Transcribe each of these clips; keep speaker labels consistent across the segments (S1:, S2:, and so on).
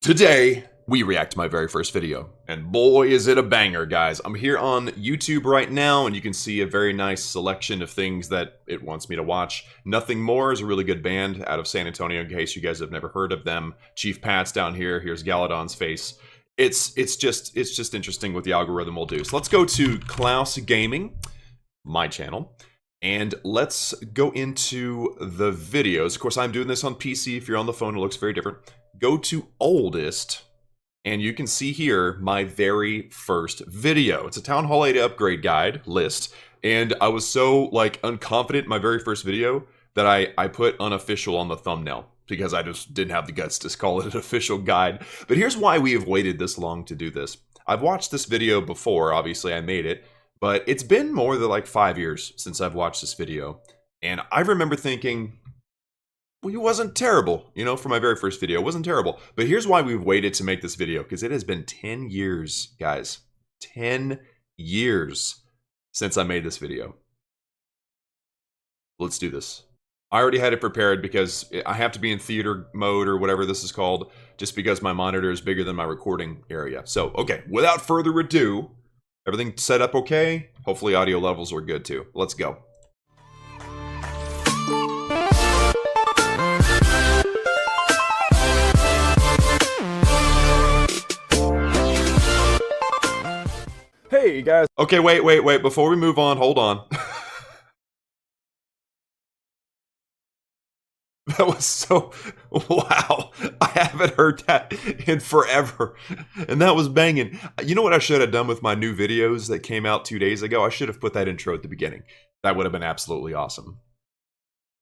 S1: Today, we react to my very first video, and boy is it a banger, guys. I'm here on YouTube right now, and you can see a very nice selection of things that it wants me to watch. Nothing More is a really good band out of San Antonio, in case you guys have never heard of them. Chief Pat's down here, here's Galadon's face. It's just interesting what the algorithm will do. So let's go to Klaus Gaming, my channel, and let's go into the videos. Of course, I'm doing this on PC. If you're on the phone, it looks very different. Go to oldest, and you can see here my very first video. It's a Town Hall 8 upgrade guide list, and I was so unconfident in my very first video that I put unofficial on the thumbnail because I just didn't have the guts to call it an official guide. But here's why we have waited this long to do this. I've watched this video before, obviously I made it, but it's been more than 5 years since I've watched this video, and I remember thinking, well, it wasn't terrible, for my very first video. It wasn't terrible. But here's why we've waited to make this video, because it has been 10 years, guys. 10 years since I made this video. Let's do this. I already had it prepared because I have to be in theater mode or whatever this is called, just because my monitor is bigger than my recording area. So, okay, without further ado, everything set up okay? Hopefully audio levels are good too. Let's go.
S2: Hey guys.
S1: Okay, wait. Before we move on, hold on. That was so... Wow. I haven't heard that in forever. And that was banging. You know what I should have done with my new videos that came out 2 days ago? I should have put that intro at the beginning. That would have been absolutely awesome.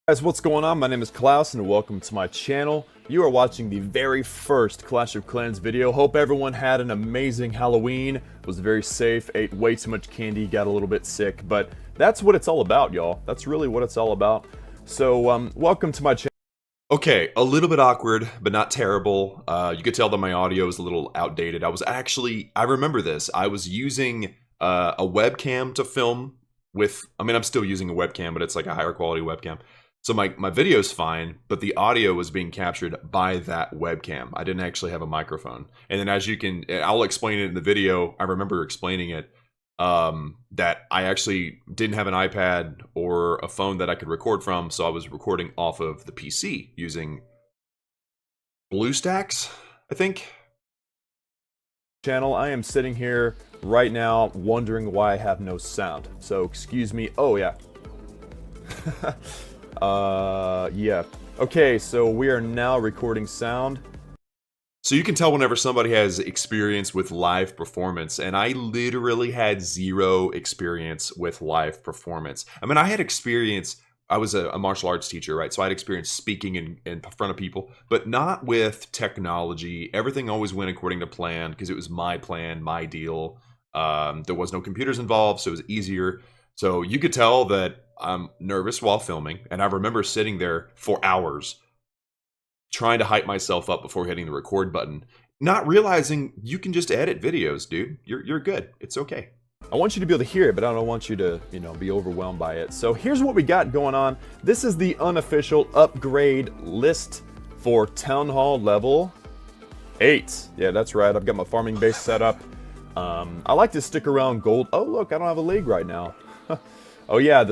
S2: Guys, what's going on? My name is Klaus and welcome to my channel. You are watching the very first Clash of Clans video. Hope everyone had an amazing Halloween, was very safe, ate way too much candy, got a little bit sick, but that's what it's all about, y'all. That's really what it's all about. So, welcome to my channel.
S1: Okay, a little bit awkward, but not terrible. You could tell that my audio is a little outdated. I remember this. I was using a webcam to film with, I'm still using a webcam, but it's like a higher quality webcam. So my video's fine, but the audio was being captured by that webcam. I didn't actually have a microphone. And then as you can, I'll explain it in the video. I remember explaining it, that I actually didn't have an iPad or a phone that I could record from, so I was recording off of the PC using BlueStacks, I think.
S2: Channel, I am sitting here right now wondering why I have no sound. So excuse me. Oh yeah. Yeah. Okay, so we are now recording sound.
S1: So you can tell whenever somebody has experience with live performance, and I literally had zero experience with live performance. I had experience, I was a martial arts teacher, right? So I had experience speaking in front of people, but not with technology. Everything always went according to plan, because it was my plan, my deal. There was no computers involved, so it was easier. So you could tell that I'm nervous while filming, and I remember sitting there for hours trying to hype myself up before hitting the record button, not realizing you can just edit videos, dude. You're good. It's okay.
S2: I want you to be able to hear it, but I don't want you to, be overwhelmed by it. So here's what we got going on. This is the unofficial upgrade list for Town Hall level 8. Yeah, that's right. I've got my farming base set up. I like to stick around gold. Oh, look, I don't have a league right now. Oh yeah,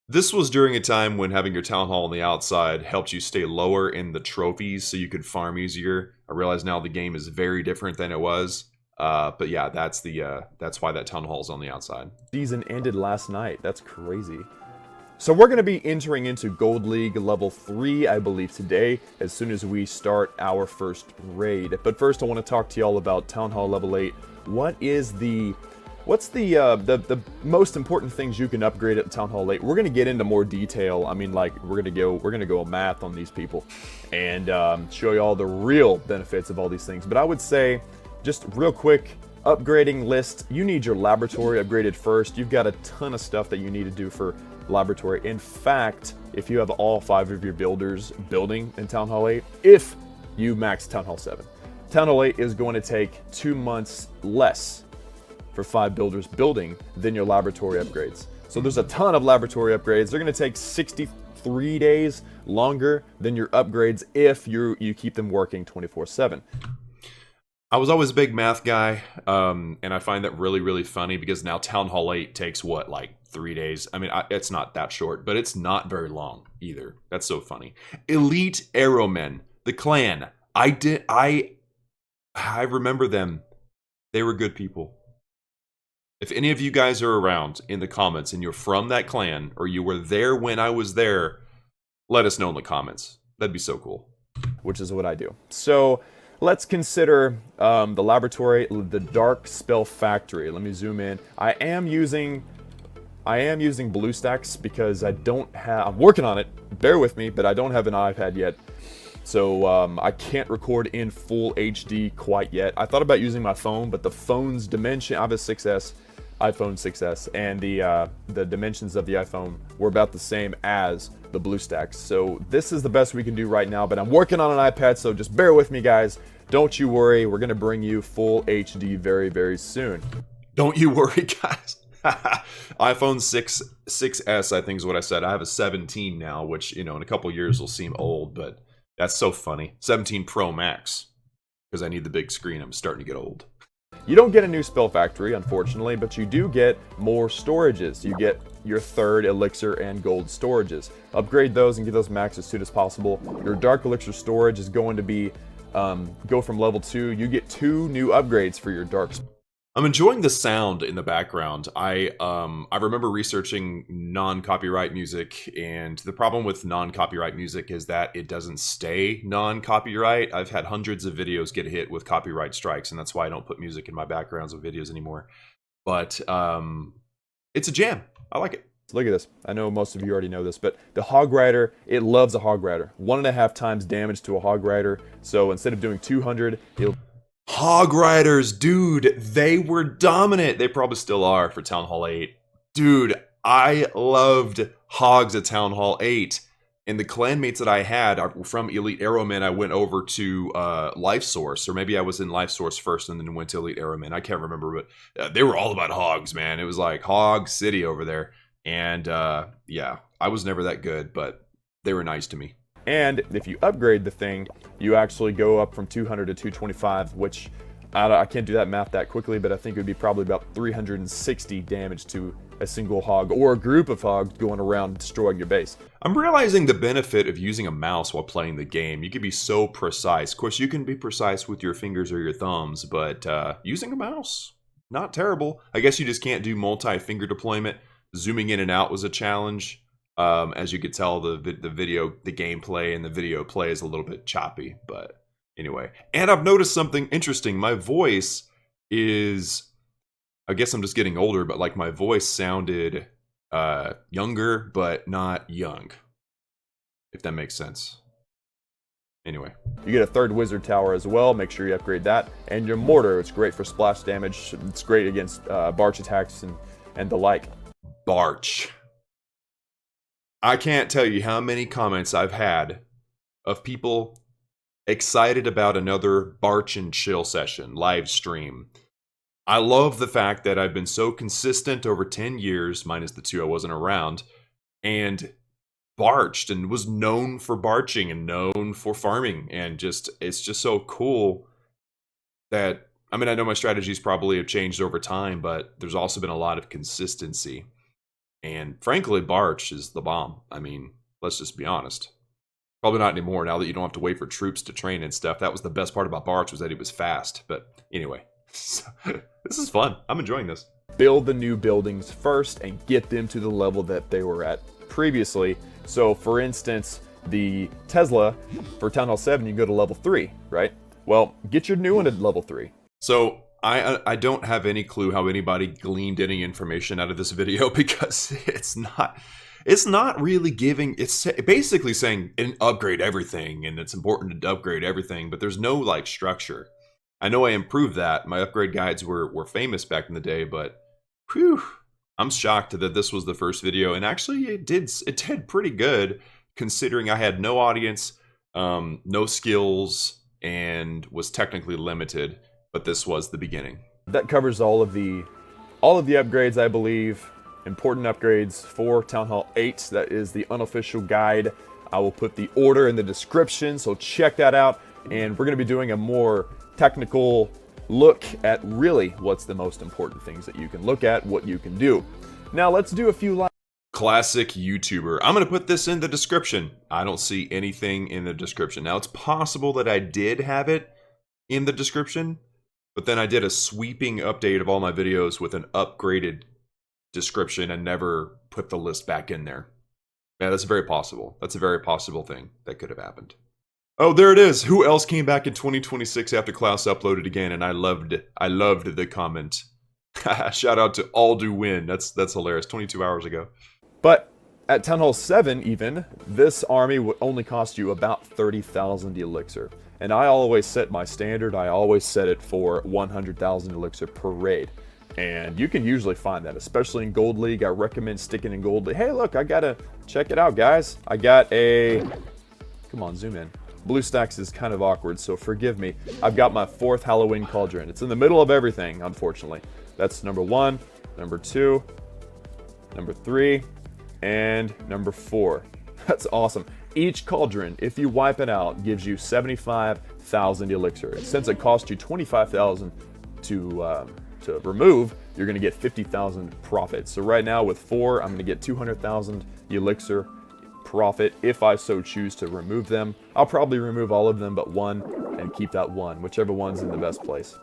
S1: This was during a time when having your town hall on the outside helped you stay lower in the trophies so you could farm easier. I realize now the game is very different than it was. But yeah, that's why that town hall is on the outside.
S2: Season ended last night. That's crazy. So we're going to be entering into Gold League level 3, I believe, today, as soon as we start our first raid. But first I want to talk to y'all about Town Hall level 8. What's the most important things you can upgrade at Town Hall 8? We're gonna get into more detail. We're gonna go math on these people and show you all the real benefits of all these things. But I would say, just real quick, upgrading list. You need your laboratory upgraded first. You've got a ton of stuff that you need to do for laboratory. In fact, if you have all 5 of your builders building in Town Hall 8, if you max Town Hall 7, Town Hall 8 is going to take 2 months less for 5 builders building than your laboratory upgrades. So there's a ton of laboratory upgrades. They're going to take 63 days longer than your upgrades if you keep them working 24/7.
S1: I was always a big math guy, and I find that really, really funny because now Town Hall 8 takes, what, like 3 days? I mean, it's not that short, but it's not very long either. That's so funny. Elite Arrowmen, the clan. I remember them. They were good people. If any of you guys are around in the comments and you're from that clan, or you were there when I was there, let us know in the comments. That'd be so cool.
S2: Which is what I do. So let's consider the laboratory, the Dark Spell Factory. Let me zoom in. I am using BlueStacks because I'm working on it. Bear with me, but I don't have an iPad yet. So I can't record in full HD quite yet. I thought about using my phone, but the phone's dimension, I have a iPhone 6S, and the dimensions of the iPhone were about the same as the BlueStacks. So this is the best we can do right now, but I'm working on an iPad, so just bear with me, guys. Don't you worry, we're gonna bring you full HD very, very soon.
S1: Don't you worry, guys. iPhone 6S, I think is what I said. I have a 17 now, which, in a couple years will seem old, but that's so funny. 17 Pro Max, because I need the big screen. I'm starting to get old.
S2: You don't get a new spell factory, unfortunately, but you do get more storages. You get your third elixir and gold storages. Upgrade those and get those max as soon as possible. Your dark elixir storage is going to be go from level 2. You get 2 new upgrades for your dark.
S1: I'm enjoying the sound in the background. I remember researching non-copyright music, and the problem with non-copyright music is that it doesn't stay non-copyright. I've had hundreds of videos get hit with copyright strikes, and that's why I don't put music in my backgrounds of videos anymore. But it's a jam. I like it.
S2: Look at this. I know most of you already know this, but the Hog Rider, it loves a Hog Rider. 1.5 times damage to a Hog Rider. So instead of doing 200, it'll...
S1: Hog Riders, dude, they were dominant. They probably still are for Town Hall 8. Dude, I loved Hogs at Town Hall 8. And the clanmates that I had are from Elite Arrowmen. I went over to Life Source, or maybe I was in Life Source first and then went to Elite Arrowmen. I can't remember, but they were all about hogs, man. It was like Hog City over there. And yeah, I was never that good, but they were nice to me.
S2: And if you upgrade the thing, you actually go up from 200 to 225, which I can't do that math that quickly, but I think it would be probably about 360 damage to a single hog or a group of hogs going around destroying your base.
S1: I'm realizing the benefit of using a mouse while playing the game. You can be so precise. Of course, you can be precise with your fingers or your thumbs, but using a mouse, not terrible. I guess you just can't do multi-finger deployment. Zooming in and out was a challenge. As you could tell, the gameplay and the video play is a little bit choppy, but anyway. And I've noticed something interesting. My voice is, I guess I'm just getting older, but like my voice sounded younger, but not young, if that makes sense. Anyway.
S2: You get a third wizard tower as well. Make sure you upgrade that. And your mortar, it's great for splash damage. It's great against Barch attacks and the like.
S1: Barch. I can't tell you how many comments I've had of people excited about another Barch and Chill session, live stream. I love the fact that I've been so consistent over 10 years, minus the 2 I wasn't around, and barched and was known for barching and known for farming. And it's just so cool that, I mean, I know my strategies probably have changed over time, but there's also been a lot of consistency. And frankly, Barch is the bomb. I mean, let's just be honest. Probably not anymore now that you don't have to wait for troops to train and stuff. That was the best part about Barch, was that it was fast. But anyway, this is fun. I'm enjoying this.
S2: Build the new buildings first and get them to the level that they were at previously. So for instance, the Tesla for Town Hall 7, you can go to level 3, right? Well, get your new one at level 3.
S1: So I don't have any clue how anybody gleaned any information out of this video, because it's not really giving, it's basically saying upgrade everything and it's important to upgrade everything, but there's no like structure. I know I improved that. My upgrade guides were famous back in the day, but whew, I'm shocked that this was the first video, and actually it did pretty good considering I had no audience, no skills, and was technically limited. But this was the beginning.
S2: That covers all of the upgrades, I believe. Important upgrades for Town Hall 8. That is the unofficial guide. I will put the order in the description, so check that out. And we're going to be doing a more technical look at really what's the most important things that you can look at, what you can do. Now let's do a few live.
S1: Classic YouTuber. I'm going to put this in the description. I don't see anything in the description. Now, it's possible that I did have it in the description, but then I did a sweeping update of all my videos with an upgraded description and never put the list back in there. Yeah, that's very possible. That's a very possible thing that could have happened. Oh, there it is. Who else came back in 2026 after Klaus uploaded again? And I loved the comment. Shout out to All Do Win. That's hilarious. 22 hours ago.
S2: But at Town Hall 7 even, this army would only cost you about 30,000 elixir. And I always set my standard, I always set it for 100,000 elixir per raid. And you can usually find that, especially in Gold League. I recommend sticking in Gold League. Hey look, I gotta check it out, guys. I got a, come on, zoom in. BlueStacks is kind of awkward, so forgive me. I've got my 4th Halloween Cauldron. It's in the middle of everything, unfortunately. That's number 1, number 2, number 3, and number 4. That's awesome. Each cauldron, if you wipe it out, gives you 75,000 elixir. And since it cost you 25,000 to remove, you're going to get 50,000 profit. So right now with 4, I'm going to get 200,000 elixir profit if I so choose to remove them. I'll probably remove all of them but 1 and keep that 1, whichever one's in the best place.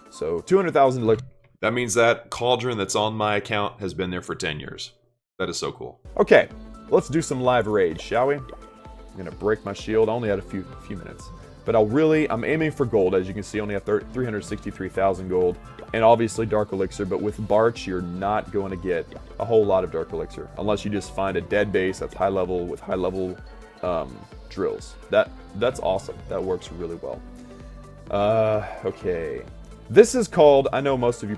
S2: So 200,000 elixir.
S1: That means that cauldron that's on my account has been there for 10 years. That is so cool.
S2: Okay, let's do some live raids, shall we? I'm gonna break my shield. I only had a few minutes, but I'm aiming for gold. As you can see, I only have 363,000 gold, and obviously dark elixir. But with Barch, you're not going to get a whole lot of dark elixir unless you just find a dead base that's high level with high level drills. That's awesome. That works really well. Okay, this is called. I know most of you.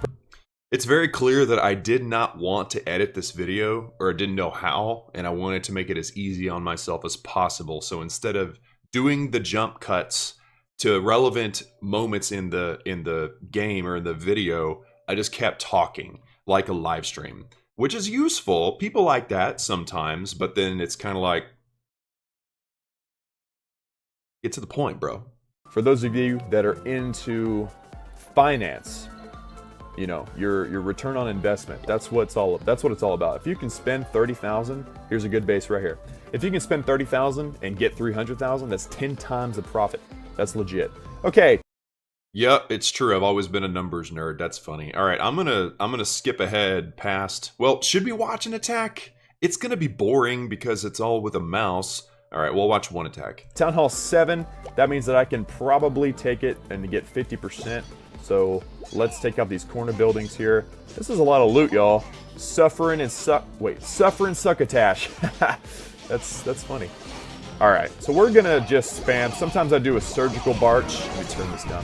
S1: It's very clear that I did not want to edit this video, or I didn't know how, and I wanted to make it as easy on myself as possible. So instead of doing the jump cuts to relevant moments in the game or in the video, I just kept talking like a live stream, which is useful. People like that sometimes, but then it's kind of like, get to the point, bro.
S2: For those of you that are into finance, you know, your return on investment, that's what it's all about. If you can spend 30,000, here's a good base right here. If you can spend 30,000 and get 300,000, that's 10 times the profit. That's legit. Okay.
S1: Yep, it's true. I've always been a numbers nerd. That's funny. All right, I'm gonna skip ahead past. Well, should we watch an attack? It's gonna be boring because it's all with a mouse. All right, we'll watch one attack.
S2: Town Hall 7. That means that I can probably take it and get 50%. So let's take out these corner buildings here. This is a lot of loot, y'all. Suffering succotash. That's funny. All right, so we're gonna just spam. Sometimes I do a surgical Barch. Let me turn this down.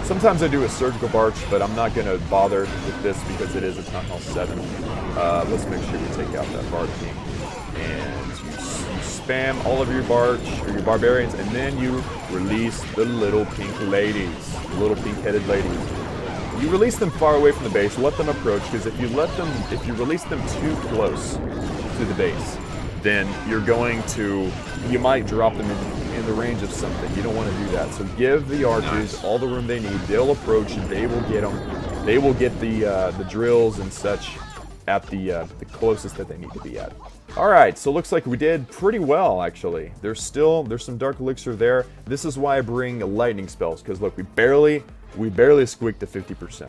S2: Sometimes I do a surgical Barch, but I'm not gonna bother with this because it is a Town Hall 7. Let's make sure we take out that Barch King. And you spam all of your Barch, or your barbarians, and then you release the little pink ladies, little pink-headed ladies. You release them far away from the base, let them approach, because if you release them too close to the base, then you might drop them in the range of something. You don't want to do that. So give the archers all the room they need. They'll approach and they will get them. They will get the drills and such at the closest that they need to be at. All right, so looks like we did pretty well, actually. There's some dark elixir there. This is why I bring lightning spells, because look, we barely squeaked to 50%.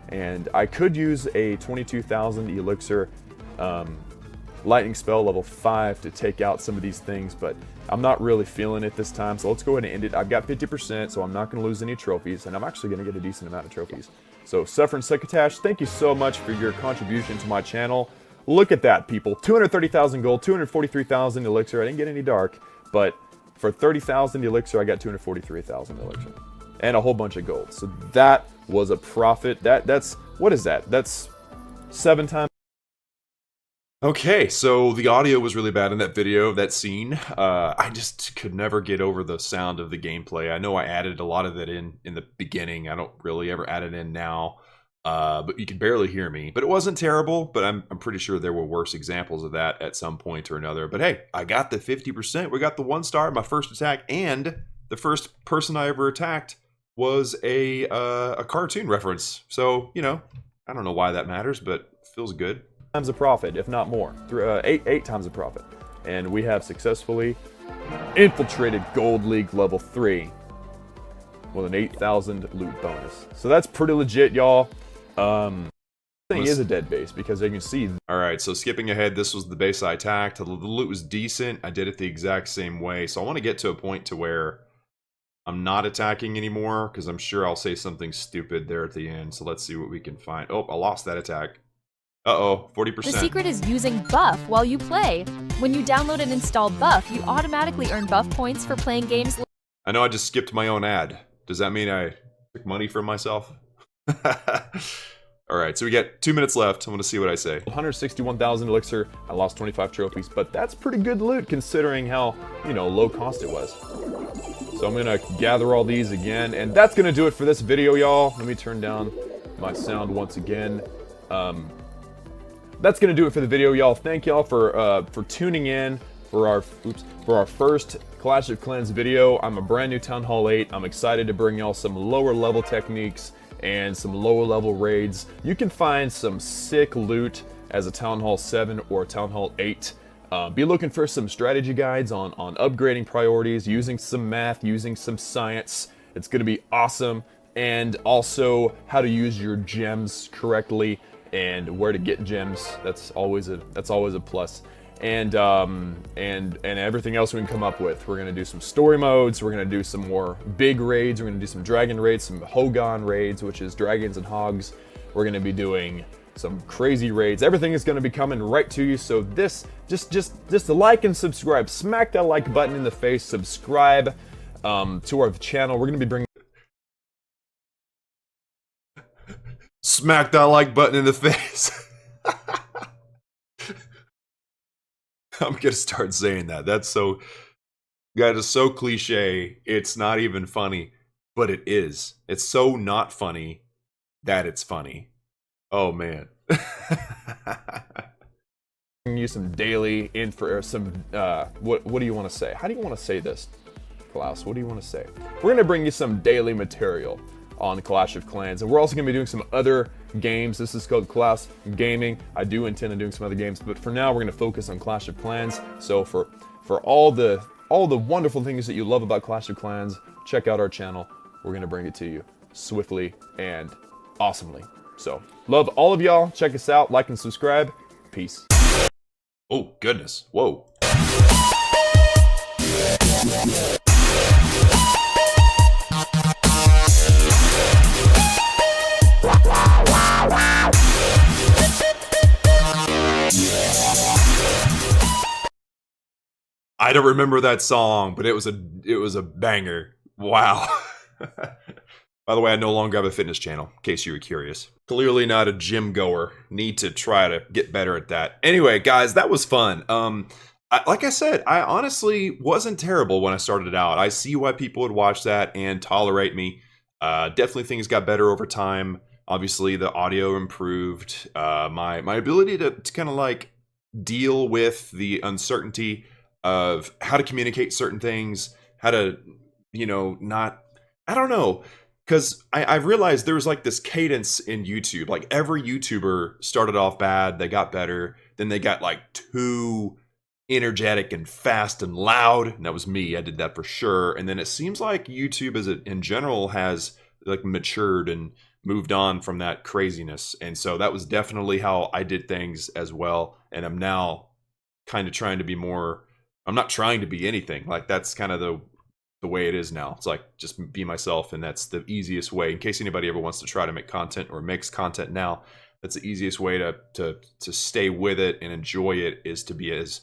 S2: And I could use a 22,000 elixir lightning spell level 5 to take out some of these things, but I'm not really feeling it this time, so let's go ahead and end it. I've got 50%, so I'm not going to lose any trophies, and I'm actually going to get a decent amount of trophies. So, Suffering Succotash, thank you so much for your contribution to my channel. Look at that, people. 230,000 gold, 243,000 elixir. I didn't get any dark, but for 30,000 elixir, I got 243,000 elixir. And a whole bunch of gold. So that was a profit. That's what is that? That's 7 times.
S1: Okay, so the audio was really bad in that video, that scene. I just could never get over the sound of the gameplay. I know I added a lot of that in the beginning. I don't really ever add it in now. But you can barely hear me. But it wasn't terrible, but I'm pretty sure there were worse examples of that at some point or another. But hey, I got the 50%. We got the 1 star, my first attack, and the first person I ever attacked was a cartoon reference. So, you know, I don't know why that matters, but it feels good.
S2: Times the profit, if not more. Eight times the profit. And we have successfully infiltrated Gold League level 3 with an 8,000 loot bonus. So that's pretty legit, y'all. Thing is a dead base because you can see.
S1: Alright, so skipping ahead, this was the base I attacked. The loot was decent. I did it the exact same way. So I want to get to a point to where I'm not attacking anymore, because I'm sure I'll say something stupid there at the end. So let's see what we can find. Oh, I lost that attack. Uh-oh, 40%.
S3: The secret is using Buff while you play. When you download and install Buff, you automatically earn Buff points for playing games.
S1: I know I just skipped my own ad. Does that mean I took money from myself? Alright, so we got 2 minutes left. I'm going to see what I say.
S2: 161,000 elixir. I lost 25 trophies, but that's pretty good loot considering how, you know, low cost it was. So I'm going to gather all these again, and that's going to do it for this video, y'all. Let me turn down my sound once again. That's going to do it for the video, y'all. Thank y'all for tuning in for our first Clash of Clans video. I'm a brand new Town Hall 8. I'm excited to bring y'all some lower level techniques and some lower level raids. You can find some sick loot as a Town Hall 7 or Town Hall 8. Be looking for some strategy guides on upgrading priorities, using some math, using some science. It's going to be awesome. And also how to use your gems correctly and where to get gems. That's always a plus. And everything else we can come up with. We're gonna do some story modes. We're gonna do some more big raids. We're gonna do some dragon raids, some Hogan raids, which is dragons and hogs. We're gonna be doing some crazy raids. Everything is gonna be coming right to you. So just like and subscribe. Smack that like button in the face. Subscribe to our channel. We're gonna be bringing.
S1: Smack that like button in the face. I'm gonna start saying that. That is so cliche. It's not even funny, but it is. It's so not funny that it's funny. Oh man.
S2: You some daily info, some what do you want to say? How do you want to say this, Klaus? What do you want to say? We're gonna bring you some daily material on Clash of Clans, and we're also gonna be doing some other games. This is called Clash Gaming. I do intend on doing some other games, but for now we're gonna focus on Clash of Clans. So for all the wonderful things that you love about Clash of Clans, check out our channel. We're gonna bring it to you swiftly and awesomely. So love all of y'all. Check us out, like and subscribe. Peace.
S1: Oh goodness. Whoa. I don't remember that song, but it was a banger. Wow. By the way, I no longer have a fitness channel, in case you were curious. Clearly not a gym goer. Need to try to get better at that. Anyway, guys, that was fun. Like I said, I honestly wasn't terrible when I started out. I see why people would watch that and tolerate me. Definitely things got better over time. Obviously, the audio improved. My ability to kind of like deal with the uncertainty of how to communicate certain things, how to, you know, not, I don't know, because I realized there was like this cadence in YouTube. Like every YouTuber started off bad, they got better, then they got like too energetic and fast and loud, and that was me. I did that for sure. And then it seems like YouTube as it in general has like matured and moved on from that craziness. And so that was definitely how I did things as well. And I'm now kind of trying to be more, I'm not trying to be anything. Like that's kind of the way it is now. It's like just be myself, and that's the easiest way. In case anybody ever wants to try to make content or mix content now, that's the easiest way to stay with it and enjoy it, is to be as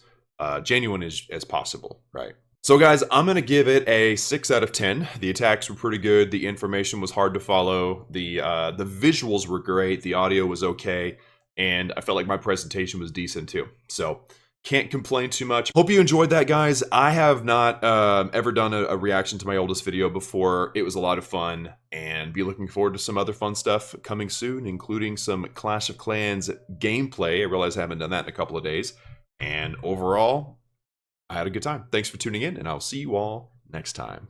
S1: genuine as possible, right? So guys, I'm gonna give it a 6 out of 10. The attacks were pretty good. The information was hard to follow. The visuals were great. The audio was okay, and I felt like my presentation was decent too. So can't complain too much. Hope you enjoyed that, guys. I have not ever done a reaction to my oldest video before. It was a lot of fun, and be looking forward to some other fun stuff coming soon, including some Clash of Clans gameplay. I realize I haven't done that in a couple of days. And overall, I had a good time. Thanks for tuning in, and I'll see you all next time.